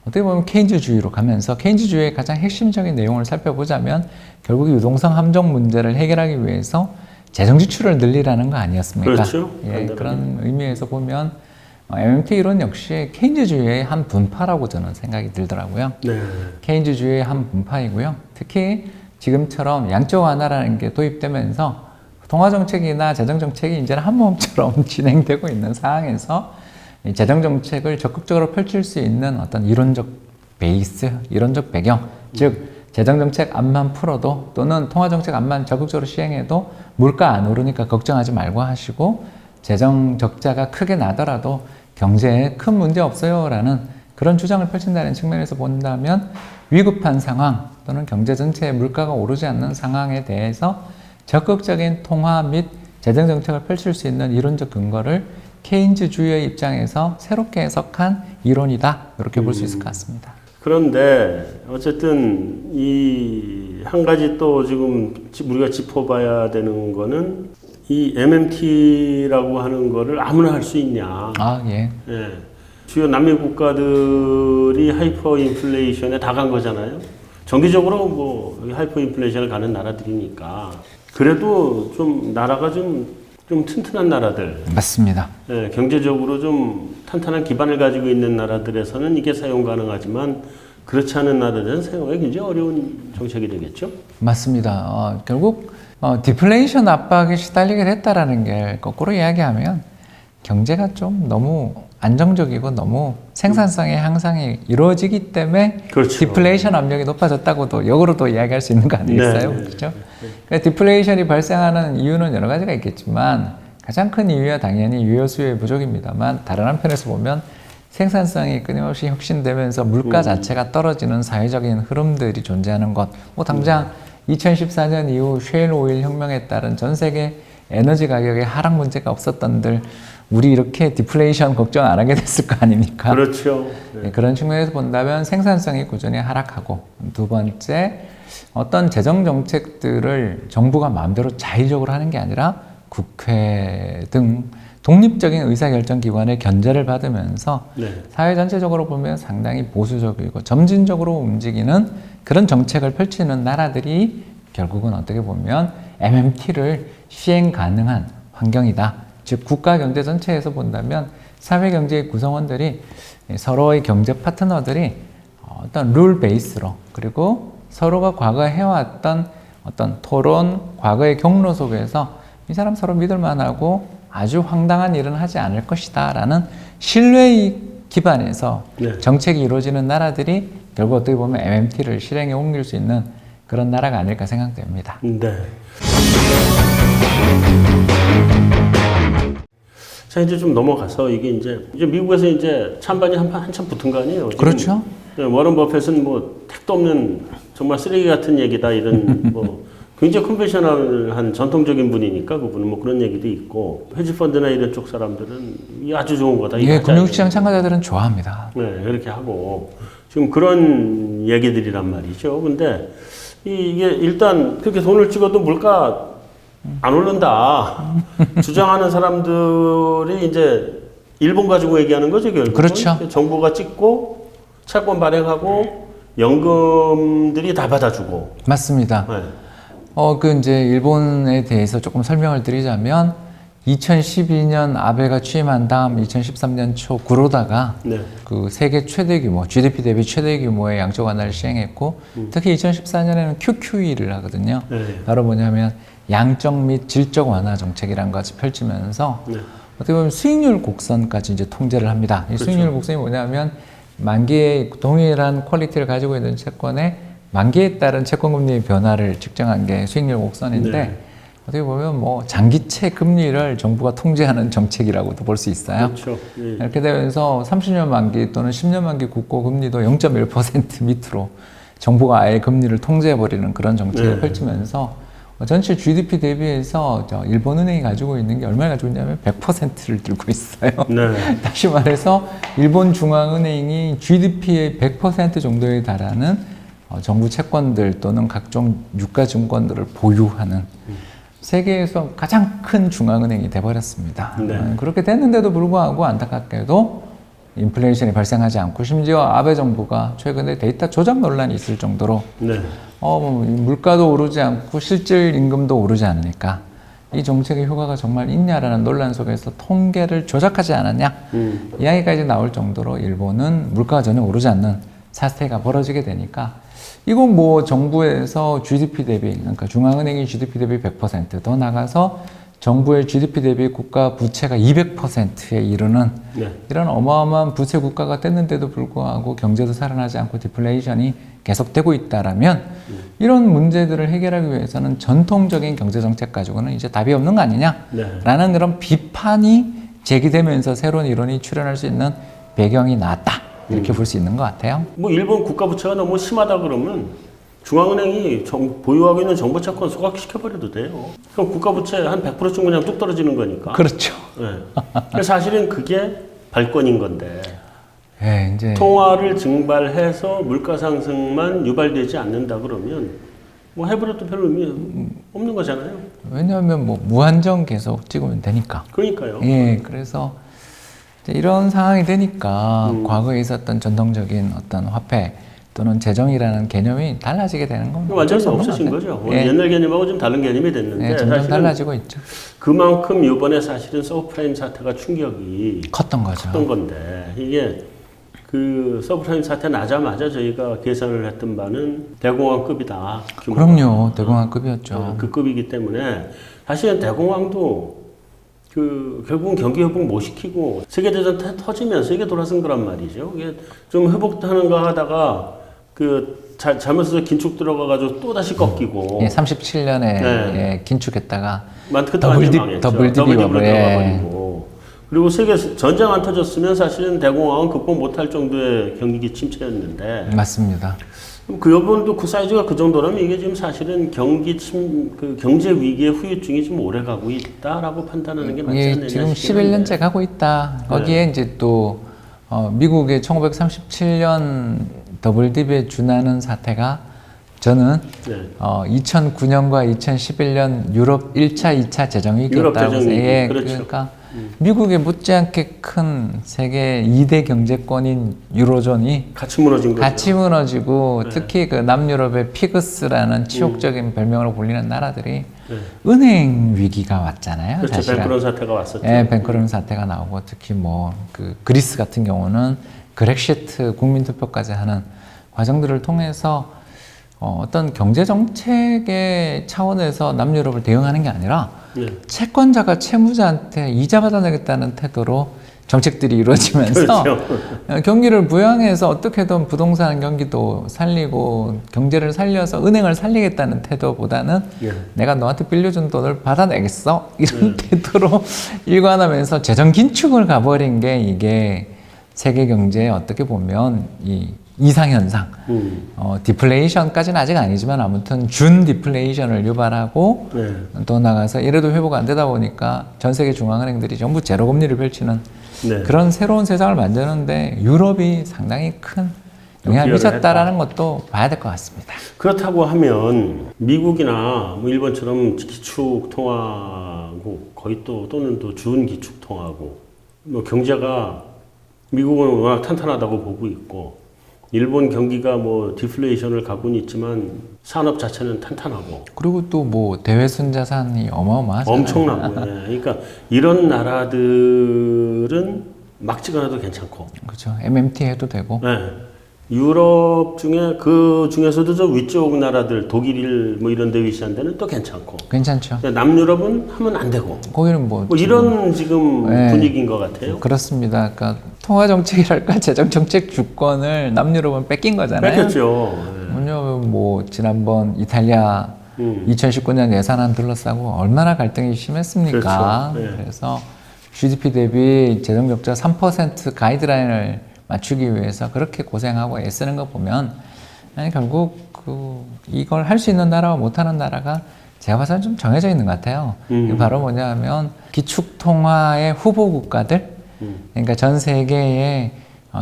어떻게 보면 케인즈주의로 가면서 케인즈주의의 가장 핵심적인 내용을 살펴보자면 결국 유동성 함정 문제를 해결하기 위해서 재정 지출을 늘리라는 거 아니었습니까? 그렇죠. 그런 의미에서 보면 MMT 이론 역시 케인즈주의의 한 분파라고 저는 생각이 들더라고요. 네. 케인즈주의의 한 분파이고요. 특히 지금처럼 양적 완화라는 게 도입되면서 통화정책이나 재정정책이 이제는 한 몸처럼 진행되고 있는 상황에서 재정정책을 적극적으로 펼칠 수 있는 어떤 이론적 베이스, 이론적 배경, 즉 재정정책 안만 풀어도 또는 통화정책 안만 적극적으로 시행해도 물가 안 오르니까 걱정하지 말고 하시고 재정 적자가 크게 나더라도 경제에 큰 문제 없어요 라는 그런 주장을 펼친다는 측면에서 본다면 위급한 상황 또는 경제 전체의 물가가 오르지 않는 상황에 대해서 적극적인 통화 및 재정 정책을 펼칠 수 있는 이론적 근거를 케인즈주의의 입장에서 새롭게 해석한 이론이다, 이렇게 볼 수 있을 것 같습니다. 그런데 어쨌든 이 한 가지 또 지금 우리가 짚어봐야 되는 거는 이 MMT라고 하는 거를 아무나 할 수 있냐. 예. 주요 남미 국가들이 하이퍼 인플레이션에 다 간 거잖아요. 정기적으로 뭐 하이퍼 인플레이션을 가는 나라들이니까. 그래도 좀 나라가 좀 튼튼한 나라들. 맞습니다. 경제적으로 좀 탄탄한 기반을 가지고 있는 나라들에서는 이게 사용 가능하지만 그렇지 않은 나라들은 사용하기 굉장히 어려운 정책이 되겠죠? 맞습니다. 결국 디플레이션 압박에 시달리게 됐다라는 게 거꾸로 이야기하면 경제가 좀 너무 안정적이고 너무 생산성의 향상이 이루어지기 때문에 그렇죠. 디플레이션 압력이 높아졌다고도 역으로도 이야기할 수 있는 거 아니겠어요? 그렇죠? 그러니까 디플레이션이 발생하는 이유는 여러 가지가 있겠지만 가장 큰 이유야 당연히 유효 수요의 부족입니다만 다른 한편에서 보면 생산성이 끊임없이 혁신되면서 물가 자체가 떨어지는 사회적인 흐름들이 존재하는 것, 뭐 당장 2014년 이후 셰일 오일 혁명에 따른 전 세계 에너지 가격의 하락 문제가 없었던들 우리 이렇게 디플레이션 걱정 안 하게 됐을 거 아닙니까? 그렇죠. 그런 측면에서 본다면 생산성이 꾸준히 하락하고, 두 번째 어떤 재정 정책들을 정부가 마음대로 자의적으로 하는 게 아니라 국회 등 독립적인 의사결정 기관의 견제를 받으면서 사회 전체적으로 보면 상당히 보수적이고 점진적으로 움직이는 그런 정책을 펼치는 나라들이 결국은 어떻게 보면 MMT를 시행 가능한 환경이다. 즉 국가 경제 전체에서 본다면 사회 경제의 구성원들이 서로의 경제 파트너들이 어떤 룰 베이스로 그리고 서로가 과거에 해왔던 어떤 토론, 과거의 경로 속에서 이 사람 서로 믿을만하고 아주 황당한 일은 하지 않을 것이다 라는 신뢰의 기반에서 정책이 이루어지는 나라들이 결국 어떻게 보면 MMT를 실행에 옮길 수 있는 그런 나라가 아닐까 생각됩니다. 네. 자, 이제 좀 넘어가서 이게 이제 미국에서 이제 찬반이 한참 붙은 거 아니에요? 그렇죠. 워런 버핏은 뭐 택도 없는 정말 쓰레기 같은 얘기다 이런 뭐 굉장히 컨벤셔널한 전통적인 분이니까 그분은 뭐 그런 얘기도 있고 헤지펀드나 이런 쪽 사람들은 이 아주 좋은 거다. 예, 금융시장 참가자들은 좋아합니다. 네, 이렇게 하고 지금 그런 얘기들이란 말이죠. 근데 이게 일단 그렇게 돈을 찍어도 물가 안 오른다 주장하는 사람들이 이제 일본 가지고 얘기하는 거죠, 결국은. 그렇죠. 정부가 찍고 채권 발행하고 연금들이 다 받아주고. 맞습니다. 네. 이제 일본에 대해서 조금 설명을 드리자면 2012년 아베가 취임한 다음 2013년 초 구로다가 네. 그 세계 최대 규모, GDP 대비 최대 규모의 양적 완화를 시행했고 특히 2014년에는 QQE를 하거든요. 네. 바로 뭐냐면 양적 및 질적 완화 정책이라는 것을 펼치면서 네. 어떻게 보면 수익률 곡선까지 이제 통제를 합니다. 이 그렇죠. 수익률 곡선이 뭐냐면 만기의 동일한 퀄리티를 가지고 있는 채권의 만기에 따른 채권금리의 변화를 측정한 게 수익률 곡선인데 네. 어떻게 보면 뭐 장기채 금리를 정부가 통제하는 정책이라고도 볼 수 있어요. 그렇죠. 네. 이렇게 되면서 30년 만기 또는 10년 만기 국고 금리도 0.1% 밑으로 정부가 아예 금리를 통제해버리는 그런 정책을 네. 펼치면서 전체 GDP 대비해서 일본은행이 가지고 있는 게 얼마를 가지고 있냐면 100%를 들고 있어요. 네. 다시 말해서 일본 중앙은행이 GDP의 100% 정도에 달하는 정부 채권들 또는 각종 유가 증권들을 보유하는 세계에서 가장 큰 중앙은행이 돼버렸습니다. 네. 그렇게 됐는데도 불구하고 안타깝게도 인플레이션이 발생하지 않고 심지어 아베 정부가 최근에 데이터 조작 논란이 있을 정도로 네. 물가도 오르지 않고 실질 임금도 오르지 않으니까 이 정책의 효과가 정말 있냐라는 논란 속에서 통계를 조작하지 않았냐 이야기까지 나올 정도로 일본은 물가가 전혀 오르지 않는 사태가 벌어지게 되니까 이건 뭐 정부에서 GDP 대비 그러니까 중앙은행이 GDP 대비 100%더 나가서 정부의 GDP 대비 국가 부채가 200%에 이르는 네. 이런 어마어마한 부채 국가가 됐는데도 불구하고 경제도 살아나지 않고 디플레이션이 계속되고 있다라면 이런 문제들을 해결하기 위해서는 전통적인 경제 정책 가지고는 이제 답이 없는 거 아니냐라는 그런 비판이 제기되면서 새로운 이론이 출현할 수 있는 배경이 나왔다 이렇게 볼 수 있는 것 같아요. 뭐 일본 국가 부채가 너무 심하다 그러면 중앙은행이 보유하고 있는 정부 채권 소각시켜버려도 돼요. 그럼 국가 부채 한 100%쯤 그냥 뚝 떨어지는 거니까. 그렇죠. 네. 사실은 그게 발권인 건데. 네, 이제 통화를 증발해서 물가 상승만 유발되지 않는다 그러면 뭐 해버려도 별 의미 없는 거잖아요. 왜냐하면 뭐 무한정 계속 찍으면 되니까. 그러니까요. 예, 그래서 이런 상황이 되니까 과거에 있었던 전통적인 어떤 화폐 또는 재정이라는 개념이 달라지게 되는 겁니다. 완전히 없어진 거죠. 예. 옛날 개념하고 좀 다른 개념이 됐는데 예, 점점 달라지고 있죠. 그만큼 이번에 사실은 서브프라임 사태가 충격이 컸던 거죠. 컸던 건데 이게 그 서브프라임 사태 나자마자 저희가 계산을 했던 바는 대공황급이다. 규모가. 그럼요, 대공황급이었죠. 그 급이기 때문에 사실은 대공황도 결국은 경기 회복 못 시키고 세계대전 터지면서 이게 돌아선 거란 말이죠. 이게 좀 회복하는가 하다가 잘못해서 긴축 들어가가지고 또 다시 꺾이고. 예, 37년에 네. 예, 긴축했다가 그때 완전 망했죠. 더블딥으로 들어가버리고. 그리고 세계 전쟁 안 터졌으면 사실은 대공황은 극복 못할 정도의 경기 침체였는데. 맞습니다. 그 여분도 그 사이즈가 그 정도라면 이게 지금 사실은 경제 위기의 후유증이 좀 오래 가고 있다라고 판단하는 게 맞지 않느냐 예, 지금 11년째 가고 있다. 거기에 이제 또 미국의 1937년 더블딥에 준하는 사태가 저는 2009년과 2011년 유럽 1차, 2차 재정위기였다고 해서 예, 그렇죠. 그러니까 미국에 못지않게 큰 세계 2대 경제권인 유로존이 같이 무너진 거죠. 같이 무너지고 특히 그 남유럽의 피그스라는 치욕적인 별명으로 불리는 나라들이 은행 위기가 왔잖아요. 그렇죠. 사실은. 뱅크런 사태가 왔었죠. 예, 뱅크런 사태가 나오고 특히 뭐 그 그리스 같은 경우는 그렉시트 국민투표까지 하는 과정들을 통해서 어떤 경제 정책의 차원에서 남유럽을 대응하는 게 아니라 채권자가 채무자한테 이자 받아내겠다는 태도로 정책들이 이루어지면서 그렇죠. 경기를 부양해서 어떻게든 부동산 경기도 살리고 경제를 살려서 은행을 살리겠다는 태도보다는 내가 너한테 빌려준 돈을 받아내겠어 이런 태도로 일관하면서 재정 긴축을 가버린 게 이게 세계 경제에 어떻게 보면 이 이상 현상, 디플레이션까지는 아직 아니지만 아무튼 준 디플레이션을 유발하고 네. 또 나가서 이래도 회복 안 되다 보니까 전 세계 중앙은행들이 전부 제로 금리를 펼치는 네. 그런 새로운 세상을 만드는데 유럽이 상당히 큰 영향을 기여를 미쳤다라는 것도 봐야 될 것 같습니다. 그렇다고 하면 미국이나 뭐 일본처럼 기축 통화고 거의 또는 또 준 기축 통화고 뭐 경제가 미국은 워낙 탄탄하다고 보고 있고 일본 경기가 뭐 디플레이션을 갖고는 있지만 산업 자체는 탄탄하고 그리고 또 뭐 대외순 자산이 어마어마하잖아요. 엄청나고 예. 그러니까 이런 나라들은 막지거나도 괜찮고 그렇죠. MMT 해도 되고. 네. 유럽 중에 그 중에서도 저 위쪽 나라들 독일 뭐 이런 데 위치한 데는 또 괜찮고 괜찮죠. 남유럽은 하면 안 되고 거기는 뭐 이런 지금 네. 분위기인 것 같아요. 그렇습니다. 그러니까 통화 정책이랄까 재정 정책 주권을 남유럽은 뺏긴 거잖아요. 뺏겼죠. 왜냐하면 뭐 지난번 이탈리아 2019년 예산안 둘러싸고 얼마나 갈등이 심했습니까? 그렇죠. 네. 그래서 GDP 대비 재정 적자 3% 가이드라인을 맞추기 위해서 그렇게 고생하고 애쓰는 거 보면 아니 결국 이걸 할 수 있는 나라와 못하는 나라가 제가 봐서는 좀 정해져 있는 것 같아요. 이게 바로 뭐냐면 기축 통화의 후보 국가들, 그러니까 전 세계의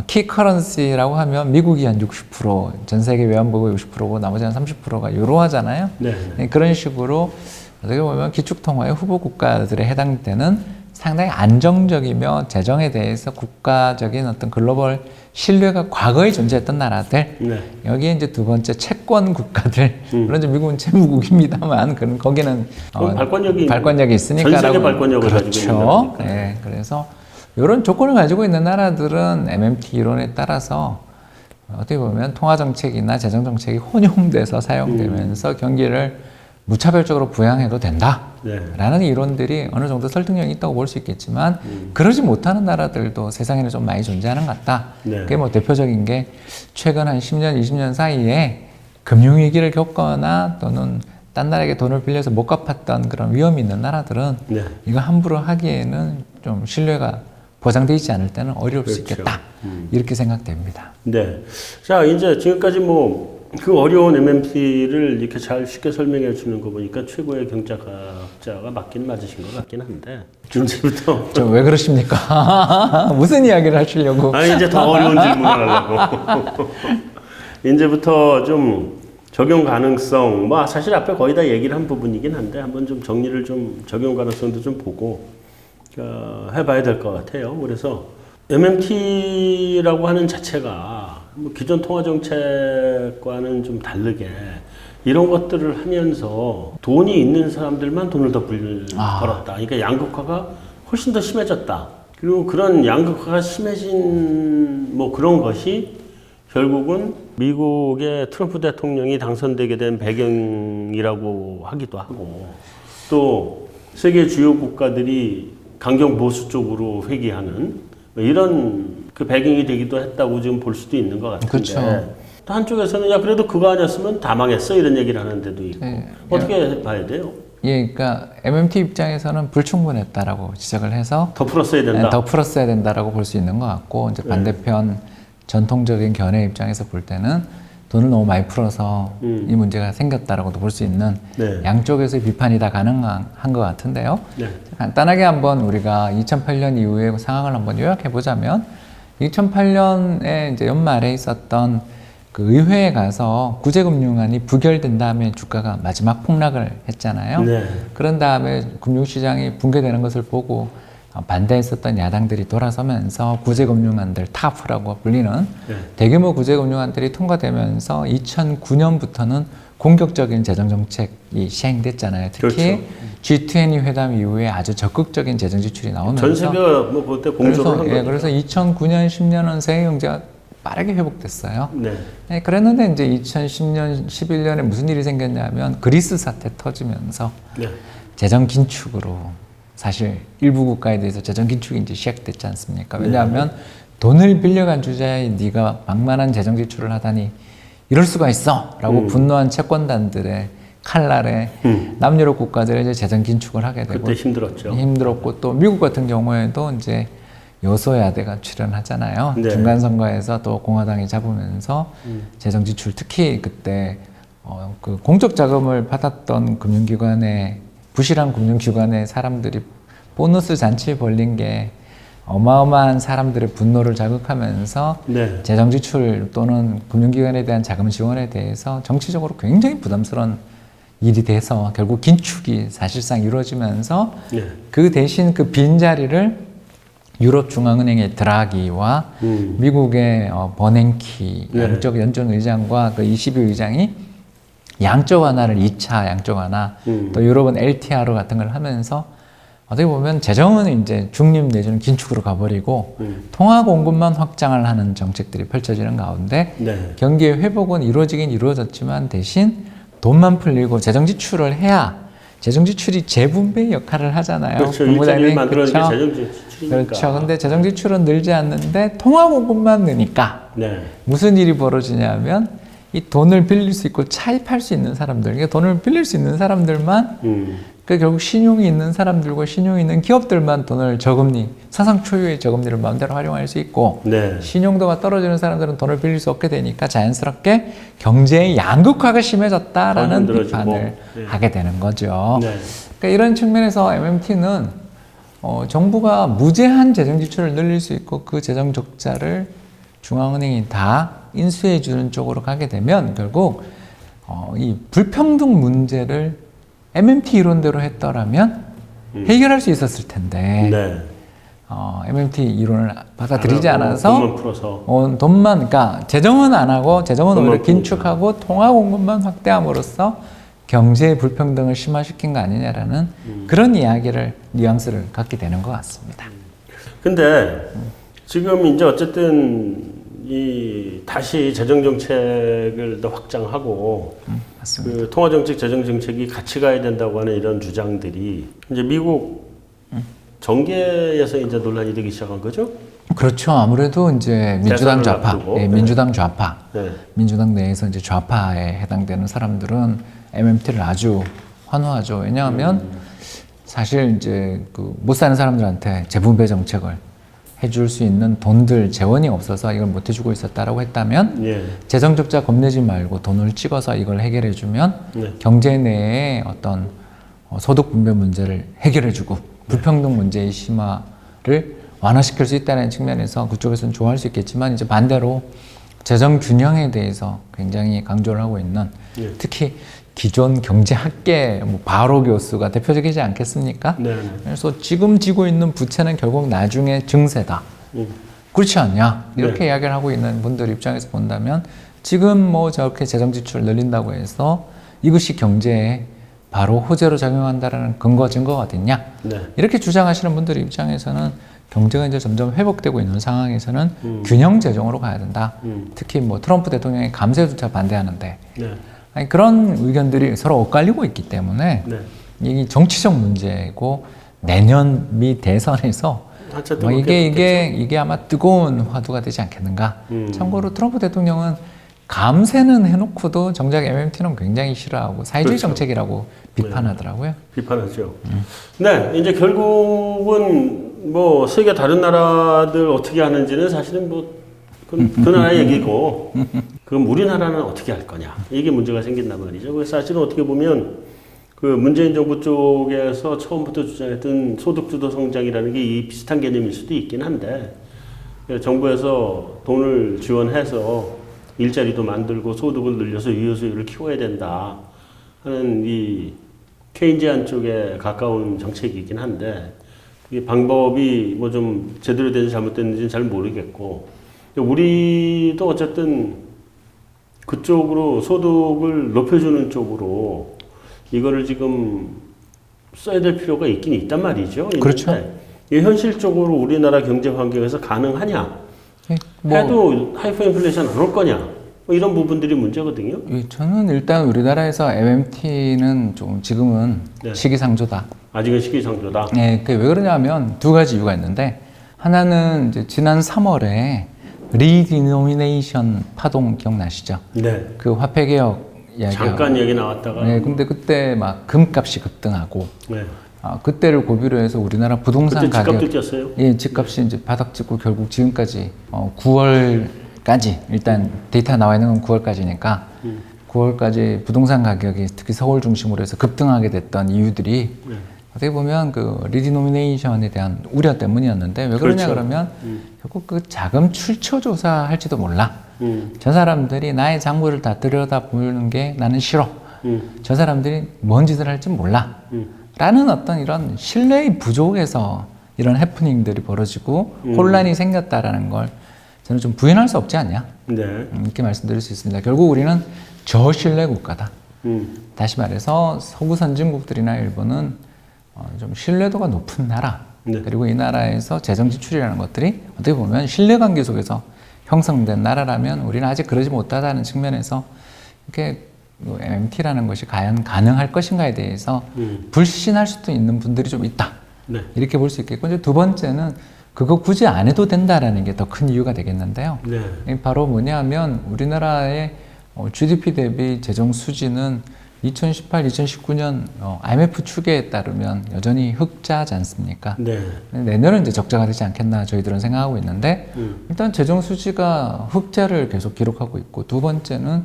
키 커런시라고 하면 미국이 한 60%, 전 세계 외환보고 60%고 나머지 한 30%가 유로화잖아요. 네. 그런 식으로 어떻게 보면 기축 통화의 후보 국가들에 해당되는 상당히 안정적이며 재정에 대해서 국가적인 어떤 글로벌 신뢰가 과거에 존재했던 나라들 네. 여기에 이제 두 번째 채권 국가들 물론 이제 미국은 채무국입니다만 그런 거기는 발권력이 있으니까 전 세계 발권력을 가지고 있는 그렇죠. 나라니까. 네, 그래서 이런 조건을 가지고 있는 나라들은 MMT 이론에 따라서 어떻게 보면 통화 정책이나 재정 정책이 혼용돼서 사용되면서 경기를 무차별적으로 부양해도 된다라는 이론들이 어느 정도 설득력이 있다고 볼 수 있겠지만 그러지 못하는 나라들도 세상에는 좀 많이 존재하는 것 같다. 그게 뭐 대표적인 게 최근 한 10년, 20년 사이에 금융위기를 겪거나 또는 딴 나라에게 돈을 빌려서 못 갚았던 그런 위험이 있는 나라들은 이거 함부로 하기에는 좀 신뢰가 보장되어 있지 않을 때는 어려울 수 있겠다. 이렇게 생각됩니다. 네. 자, 이제 지금까지 뭐 그 어려운 MMT를 이렇게 잘 쉽게 설명해 주는 거 보니까 최고의 경제학자가 맞긴 맞으신 것 같긴 한데 이제부터 좀 왜 그러십니까? 무슨 이야기를 하시려고? 아니 이제 더 어려운 질문을 하려고 이제부터 좀 적용 가능성 뭐 사실 앞에 거의 다 얘기를 한 부분이긴 한데 한번 좀 정리를 좀 적용 가능성도 좀 보고 해봐야 될 것 같아요. 그래서 MMT라고 하는 자체가 뭐 기존 통화정책과는 좀 다르게 이런 것들을 하면서 돈이 있는 사람들만 돈을 더 벌었다. 그러니까 양극화가 훨씬 더 심해졌다. 그리고 그런 양극화가 심해진 뭐 그런 것이 결국은 미국의 트럼프 대통령이 당선되게 된 배경이라고 하기도 하고 또 세계 주요 국가들이 강경 보수 쪽으로 회귀하는 이런 그 배경이 되기도 했다고 지금 볼 수도 있는 것 같은데 그렇죠. 또 한쪽에서는 야 그래도 그거 아니었으면 다 망했어 이런 얘기를 하는 데도 있고 어떻게 봐야 돼요? 예, 그러니까 MMT 입장에서는 불충분했다라고 지적을 해서 더 풀었어야 된다. 더 풀었어야 된다라고 볼 수 있는 것 같고 이제 반대편 전통적인 견해 입장에서 볼 때는 돈을 너무 많이 풀어서 이 문제가 생겼다라고도 볼 수 있는 양쪽에서의 비판이 다 가능한 것 같은데요. 간단하게 한번 우리가 2008년 이후의 상황을 한번 요약해 보자면 2008년에 이제 연말에 있었던 그 의회에 가서 구제금융안이 부결된 다음에 주가가 마지막 폭락을 했잖아요. 그런 다음에 금융시장이 붕괴되는 것을 보고 반대했었던 야당들이 돌아서면서 구제금융안들 타프라고 불리는 대규모 구제금융안들이 통과되면서 2009년부터는 공격적인 재정정책이 시행됐잖아요. 특히 G20 회담 이후에 아주 적극적인 재정 지출이 나오면서 전 세계가 뭐 그때 공조를 한 거죠. 그래서 2009년, 10년은 세계 경제가 빠르게 회복됐어요. 그랬는데 이제 2010년, 11년에 무슨 일이 생겼냐면 그리스 사태 터지면서 재정 긴축으로 사실 일부 국가에 대해서 재정 긴축이 이제 시작됐지 않습니까? 왜냐하면 돈을 빌려간 주자에 네가 막만한 재정 지출을 하다니 이럴 수가 있어라고 분노한 채권단들의 칼날에 남유럽 국가들의 이제 재정 긴축을 하게 되고 그때 힘들었죠. 힘들었고 또 미국 같은 경우에도 이제 여소야대가 출연하잖아요. 네. 중간 선거에서 또 공화당이 잡으면서 재정 지출 특히 그때 그 공적 자금을 받았던 금융기관에 부실한 금융기관의 사람들이 보너스 잔치 벌린 게 어마어마한 사람들의 분노를 자극하면서 네. 재정 지출 또는 금융기관에 대한 자금 지원에 대해서 정치적으로 굉장히 부담스러운 일이 돼서 결국 긴축이 사실상 이루어지면서 네. 그 대신 그 빈자리를 유럽 중앙은행의 드라기와 미국의 버냉키 네. 양적 연준 의장과 그 20위 의장이 양적 완화를 2차 양적 완화 또 유럽은 LTR 같은 걸 하면서 어떻게 보면 재정은 이제 중립 내지는 긴축으로 가버리고 통화 공급만 확장을 하는 정책들이 펼쳐지는 가운데 네. 경기의 회복은 이루어지긴 이루어졌지만 대신 돈만 풀리고 재정 지출을 해야 재정 지출이 재분배 역할을 하잖아요. 그렇죠. 일자리를 만들어내는 게 재정 지출이니까. 그렇죠. 근데 재정 지출은 늘지 않는데 통화 공급만 느니까 네. 무슨 일이 벌어지냐면 이 돈을 빌릴 수 있고 차입할 수 있는 사람들, 그러니까 돈을 빌릴 수 있는 사람들만 그 결국 신용이 있는 사람들과 신용이 있는 기업들만 돈을 저금리, 사상 초유의 저금리를 마음대로 활용할 수 있고 네. 신용도가 떨어지는 사람들은 돈을 빌릴 수 없게 되니까 자연스럽게 경제의 양극화가 심해졌다라는 비판을 네. 하게 되는 거죠. 네. 그러니까 이런 측면에서 MMT는 정부가 무제한 재정 지출을 늘릴 수 있고 그 재정 적자를 중앙은행이 다 인수해 주는 쪽으로 가게 되면 결국 이 불평등 문제를 MMT 이론대로 했더라면 해결할 수 있었을 텐데 네. MMT 이론을 받아들이지 않아서 돈만 풀어서 그러니까 재정은 안 하고 재정은 오히려 돈만 긴축하고 통화 공급만 확대함으로써 경제의 불평등을 심화시킨 거 아니냐라는 그런 이야기를 뉘앙스를 갖게 되는 것 같습니다. 근데 지금 이제 어쨌든 이 다시 재정 정책을 더 확장하고 맞습니다. 그 통화 정책, 재정 정책이 같이 가야 된다고 하는 이런 주장들이 이제 미국 정계에서 이제 논란이 되기 시작한 거죠? 그렇죠. 아무래도 이제 민주당 대선을 좌파, 앞두고. 예, 민주당 좌파, 네. 민주당 내에서 이제 좌파에 해당되는 사람들은 MMT를 아주 환호하죠. 왜냐하면 사실 이제 그 못 사는 사람들한테 재분배 정책을 해줄 수 있는 돈들 재원이 없어서 이걸 못 해주고 있었다라고 했다면 예. 재정 적자 겁내지 말고 돈을 찍어서 이걸 해결해주면 네. 경제 내에 어떤 소득 분배 문제를 해결해주고 불평등 문제의 심화를 완화시킬 수 있다는 측면에서 그쪽에서는 좋아할 수 있겠지만 이제 반대로 재정 균형에 대해서 굉장히 강조를 하고 있는 예. 특히 기존 경제학계 바로 교수가 대표적이지 않겠습니까? 네. 그래서 지금 지고 있는 부채는 결국 나중에 증세다. 그렇지 않냐? 이렇게 네. 이야기를 하고 있는 분들 입장에서 본다면 지금 뭐 저렇게 재정 지출을 늘린다고 해서 이것이 경제에 바로 호재로 작용한다라는 근거 증거가 어딨냐? 네. 이렇게 주장하시는 분들 입장에서는 경제가 이제 점점 회복되고 있는 상황에서는 균형 재정으로 가야 된다. 특히 뭐 트럼프 대통령이 감세조차 반대하는데 네. 아니, 그런 의견들이 서로 엇갈리고 있기 때문에 네. 이게 정치적 문제고 내년 미 대선에서 한참 뭐 이게 아마 뜨거운 화두가 되지 않겠는가. 참고로 트럼프 대통령은 감세는 해놓고도 정작 MMT는 굉장히 싫어하고 사회주의 그렇죠. 정책이라고 비판하더라고요. 비판하죠. 네, 이제 결국은 뭐 세계 다른 나라들 어떻게 하는지는 사실은 뭐 그 나라 얘기고 그럼 우리나라는 어떻게 할 거냐 이게 문제가 생긴단 말이죠. 그래서 사실은 어떻게 보면 그 문재인 정부 쪽에서 처음부터 주장했던 소득주도 성장이라는 게 이 비슷한 개념일 수도 있긴 한데 정부에서 돈을 지원해서 일자리도 만들고 소득을 늘려서 유효수요를 키워야 된다 하는 이 케인지안 쪽에 가까운 정책이긴 한데 이 방법이 뭐 좀 제대로 되는지 잘못됐는지는 잘 모르겠고 우리도 어쨌든 그쪽으로 소득을 높여주는 쪽으로 이거를 지금 써야 될 필요가 있긴 있단 말이죠. 그렇죠. 이 현실적으로 우리나라 경제 환경에서 가능하냐? 해도 하이퍼 인플레이션 안 올 거냐? 뭐 이런 부분들이 문제거든요. 저는 일단 우리나라에서 MMT는 좀 지금은 네. 시기상조다. 아직은 시기상조다. 네, 그게 왜 그러냐면 두 가지 이유가 있는데 하나는 이제 지난 3월에 리디노미네이션 파동 기억나시죠? 네. 그 화폐 개혁 이야기 잠깐 얘기 나왔다가. 네, 근데 그때 막 금값이 급등하고 네. 그때를 고비로 해서 우리나라 부동산 그때 가격 집값도 뛰었어요? 예, 집값이 이제 바닥 찍고 결국 지금까지 9월까지 일단 데이터 나와 있는 건 9월까지니까 9월까지 부동산 가격이 특히 서울 중심으로 해서 급등하게 됐던 이유들이 어떻게 보면 그 리디노미네이션에 대한 우려 때문이었는데 왜 그러냐 그렇죠. 그러면 결국 그 자금 출처 조사할지도 몰라. 저 사람들이 나의 장부를 다 들여다보는 게 나는 싫어. 저 사람들이 뭔 짓을 할지 몰라. 라는 어떤 이런 신뢰의 부족에서 이런 해프닝들이 벌어지고 혼란이 생겼다라는 걸 저는 좀 부인할 수 없지 않냐. 네. 이렇게 말씀드릴 수 있습니다. 결국 우리는 저신뢰 국가다. 다시 말해서 서구 선진국들이나 일본은 좀 신뢰도가 높은 나라. 네. 그리고 이 나라에서 재정 지출이라는 것들이 어떻게 보면 신뢰관계 속에서 형성된 나라라면 우리는 아직 그러지 못하다는 측면에서 이렇게 MMT라는 것이 과연 가능할 것인가에 대해서 불신할 수도 있는 분들이 좀 있다. 네. 이렇게 볼 수 있겠고 이제 두 번째는 그거 굳이 안 해도 된다라는 게 더 큰 이유가 되겠는데요. 네. 바로 뭐냐면 우리나라의 GDP 대비 재정 수지는 2018, 2019년 IMF 추계에 따르면 여전히 흑자지 않습니까? 네. 내년은 이제 적자가 되지 않겠나 저희들은 생각하고 있는데 일단 재정 수지가 흑자를 계속 기록하고 있고 두 번째는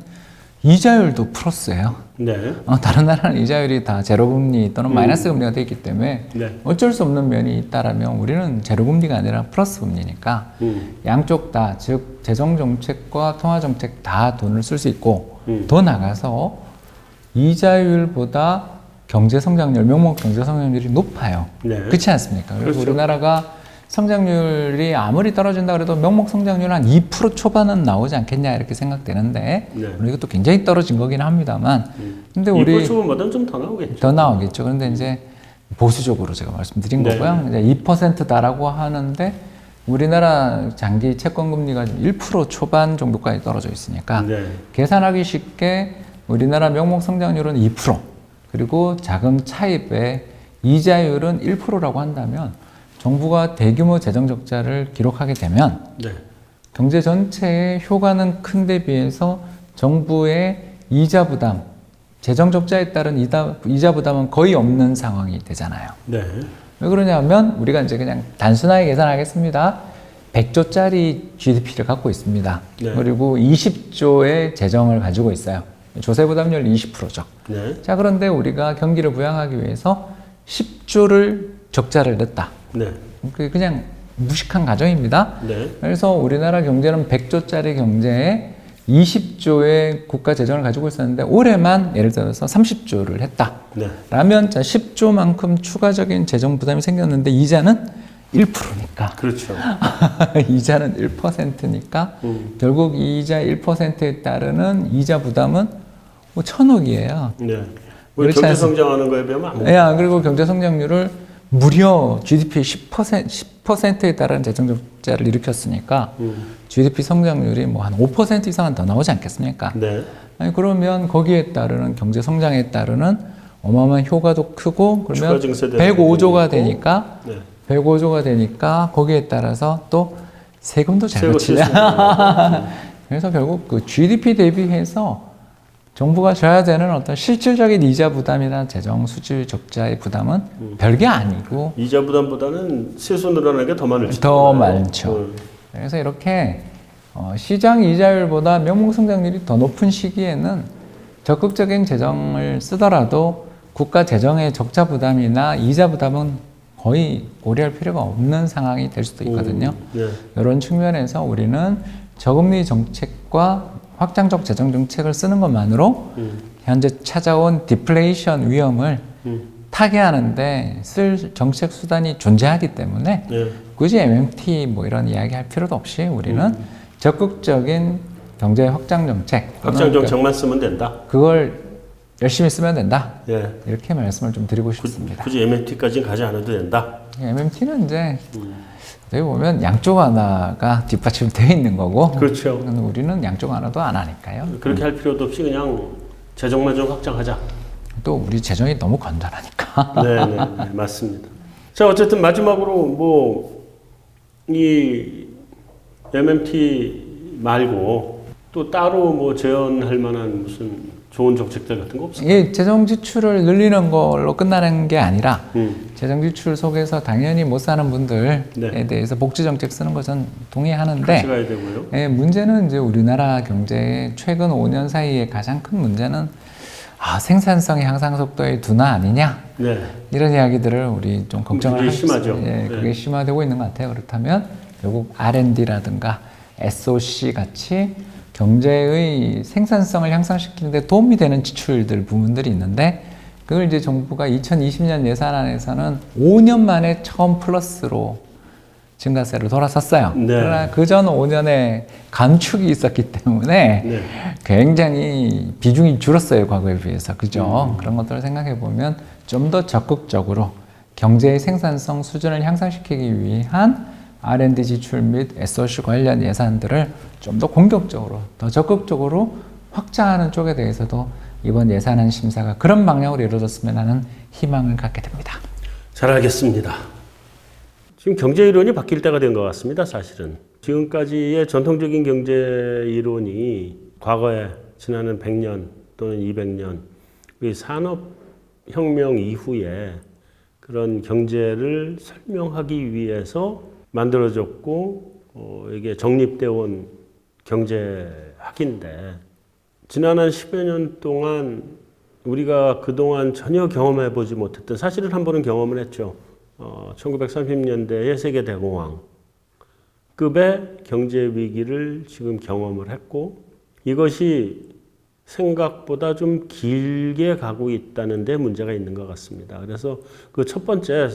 이자율도 플러스예요. 네. 다른 나라는 이자율이 다 제로금리 또는 마이너스 금리가 되어 있기 때문에 네. 어쩔 수 없는 면이 있다라면 우리는 제로금리가 아니라 플러스 금리니까 양쪽 다, 즉 재정정책과 통화정책 다 돈을 쓸 수 있고 더 나가서 이자율보다 경제성장률, 명목 경제성장률이 높아요. 네. 그렇지 않습니까? 그래서 그렇죠. 우리나라가 성장률이 아무리 떨어진다 그래도 명목 성장률 한 2% 초반은 나오지 않겠냐 이렇게 생각되는데 네. 물론 이것도 굉장히 떨어진 거긴 합니다만 근데 2% 우리 초반보다는 좀 더 나오겠죠. 더 나오겠죠. 그런데 이제 보수적으로 제가 말씀드린 네. 거고요. 이제 2%다라고 하는데 우리나라 장기 채권 금리가 1% 초반 정도까지 떨어져 있으니까 네. 계산하기 쉽게 우리나라 명목 성장률은 2% 그리고 자금 차입의 이자율은 1%라고 한다면 정부가 대규모 재정 적자를 기록하게 되면 네. 경제 전체의 효과는 큰데 비해서 정부의 이자 부담, 재정 적자에 따른 이자 부담은 거의 없는 상황이 되잖아요. 네. 왜 그러냐면 우리가 이제 그냥 단순하게 계산하겠습니다. 100조짜리 GDP를 갖고 있습니다. 네. 그리고 20조의 재정을 가지고 있어요. 조세 부담률 20%죠. 네. 자, 그런데 우리가 경기를 부양하기 위해서 10조를 적자를 냈다. 네. 그냥 무식한 가정입니다. 네. 그래서 우리나라 경제는 100조짜리 경제에 20조의 국가 재정을 가지고 있었는데 올해만 예를 들어서 30조를 했다. 네. 라면 자 10조만큼 추가적인 재정 부담이 생겼는데 이자는 1%니까. 그렇죠. 이자는 1%니까 결국 이자 1%에 따르는 이자 부담은 뭐 1,000억이에요. 네. 뭐 그렇지 경제 성장하는 거에 비하면 아무. 야, 그리고 경제 성장률을 무려 GDP의 10%에 달하는 재정 적자를 일으켰으니까 GDP 성장률이 뭐 한 5% 이상은 더 나오지 않겠습니까? 네. 아니, 그러면 거기에 따르는 경제 성장에 따르는 어마어마한 효과도 크고 그러면 추가 증세도 105조가 있고. 되니까 네. 105조가 되니까 거기에 따라서 또 세금도 잘 세금 붙이냐. 칠수 그래서 결국 그 GDP 대비해서 정부가 져야 되는 어떤 실질적인 이자 부담이나 재정 수지 적자의 부담은 별게 아니고 이자 부담보다는 세수 늘어나는 게 더 많을지. 더 많죠. 그래서 이렇게 시장 이자율보다 명목 성장률이 더 높은 시기에는 적극적인 재정을 쓰더라도 국가 재정의 적자 부담이나 이자 부담은 거의 고려할 필요가 없는 상황이 될 수도 있거든요. 네. 이런 측면에서 우리는 저금리 정책과 확장적 재정 정책을 쓰는 것만으로 현재 찾아온 디플레이션 위험을 타개하는데 쓸 정책 수단이 존재하기 때문에 네. 굳이 MMT 뭐 이런 이야기 할 필요도 없이 우리는 적극적인 경제 확장 정책 확장 정책만 쓰면 된다. 그걸 열심히 쓰면 된다. 예. 이렇게 말씀을 좀 드리고 싶습니다. 굳이 MMT까지는 가지 않아도 된다. MMT는 이제 여기 보면 양쪽 하나가 뒷받침되어 있는 거고 그렇죠. 우리는 양쪽 하나도 안 하니까요. 그렇게 할 필요도 없이 그냥 재정만 좀 확장하자. 또 우리 재정이 너무 건전하니까. 네, 네, 네, 맞습니다. 자, 어쨌든 마지막으로 뭐 이 MMT 말고 또 따로 뭐 제언할 만한 무슨 좋은 정책들 같은 거 없을까요? 이게 재정 지출을 늘리는 걸로 끝나는 게 아니라 재정 지출 속에서 당연히 못 사는 분들에 네. 대해서 복지 정책 쓰는 것은 동의하는데 같이 가야 되고요. 예, 문제는 이제 우리나라 경제의 최근 5년 사이에 가장 큰 문제는 생산성의 향상 속도의 둔화 아니냐 네. 이런 이야기들을 우리 좀 걱정을 그게 하고 심하죠. 있습니다. 예, 그게 네. 심화되고 있는 것 같아요. 그렇다면 결국 R&D라든가 SOC 같이 경제의 생산성을 향상시키는 데 도움이 되는 지출들 부분들이 있는데 그걸 이제 정부가 2020년 예산안에서는 5년 만에 처음 플러스로 증가세를 돌아섰어요. 네. 그러나 그전 5년에 감축이 있었기 때문에 네. 굉장히 비중이 줄었어요. 과거에 비해서. 그죠? 그런 것들을 생각해 보면 좀 더 적극적으로 경제의 생산성 수준을 향상시키기 위한 R&D 지출 및 SOC 관련 예산들을 좀 더 공격적으로, 더 적극적으로 확장하는 쪽에 대해서도 이번 예산안 심사가 그런 방향으로 이루어졌으면 하는 희망을 갖게 됩니다. 잘 알겠습니다. 지금 경제 이론이 바뀔 때가 된 것 같습니다. 사실은 지금까지의 전통적인 경제 이론이 과거에 지나는 100년 또는 200년 우리 산업혁명 이후에 그런 경제를 설명하기 위해서 만들어졌고 이게 정립되어 온 경제학인데 지난 한 10여 년 동안 우리가 그동안 전혀 경험해 보지 못했던 사실은 한 번은 경험을 했죠. 1930년대의 세계 대공황급의 경제 위기를 지금 경험을 했고 이것이 생각보다 좀 길게 가고 있다는 데 문제가 있는 것 같습니다. 그래서 그 첫 번째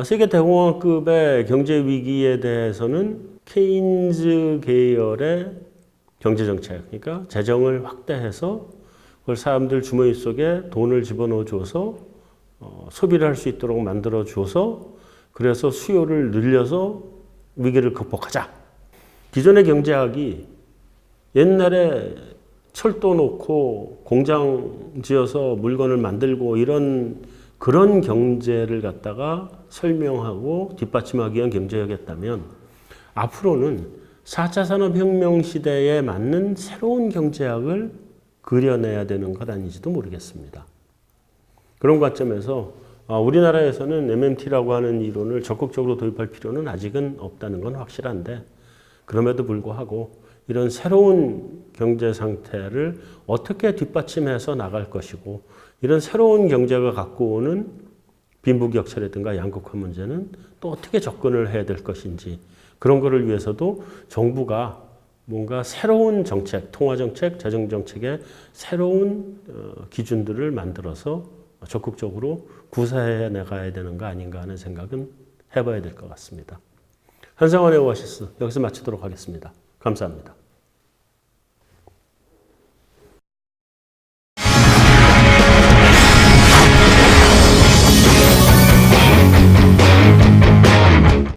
세계 대공황급의 경제 위기에 대해서는 케인즈 계열의 경제 정책, 그러니까 재정을 확대해서 그걸 사람들 주머니 속에 돈을 집어넣어 줘서 소비를 할 수 있도록 만들어 줘서 그래서 수요를 늘려서 위기를 극복하자. 기존의 경제학이 옛날에 철도 놓고 공장 지어서 물건을 만들고 그런 경제를 갖다가 설명하고 뒷받침하기 위한 경제학이었다면 앞으로는 4차 산업혁명 시대에 맞는 새로운 경제학을 그려내야 되는 것 아닌지도 모르겠습니다. 그런 관점에서 우리나라에서는 MMT라고 하는 이론을 적극적으로 도입할 필요는 아직은 없다는 건 확실한데 그럼에도 불구하고 이런 새로운 경제 상태를 어떻게 뒷받침해서 나갈 것이고 이런 새로운 경제가 갖고 오는 빈부격차라든가 양극화 문제는 또 어떻게 접근을 해야 될 것인지 그런 거를 위해서도 정부가 뭔가 새로운 정책, 통화정책, 재정정책의 새로운 기준들을 만들어서 적극적으로 구사해 나가야 되는 거 아닌가 하는 생각은 해봐야 될 것 같습니다. 한상원의 오아시스 여기서 마치도록 하겠습니다. 감사합니다.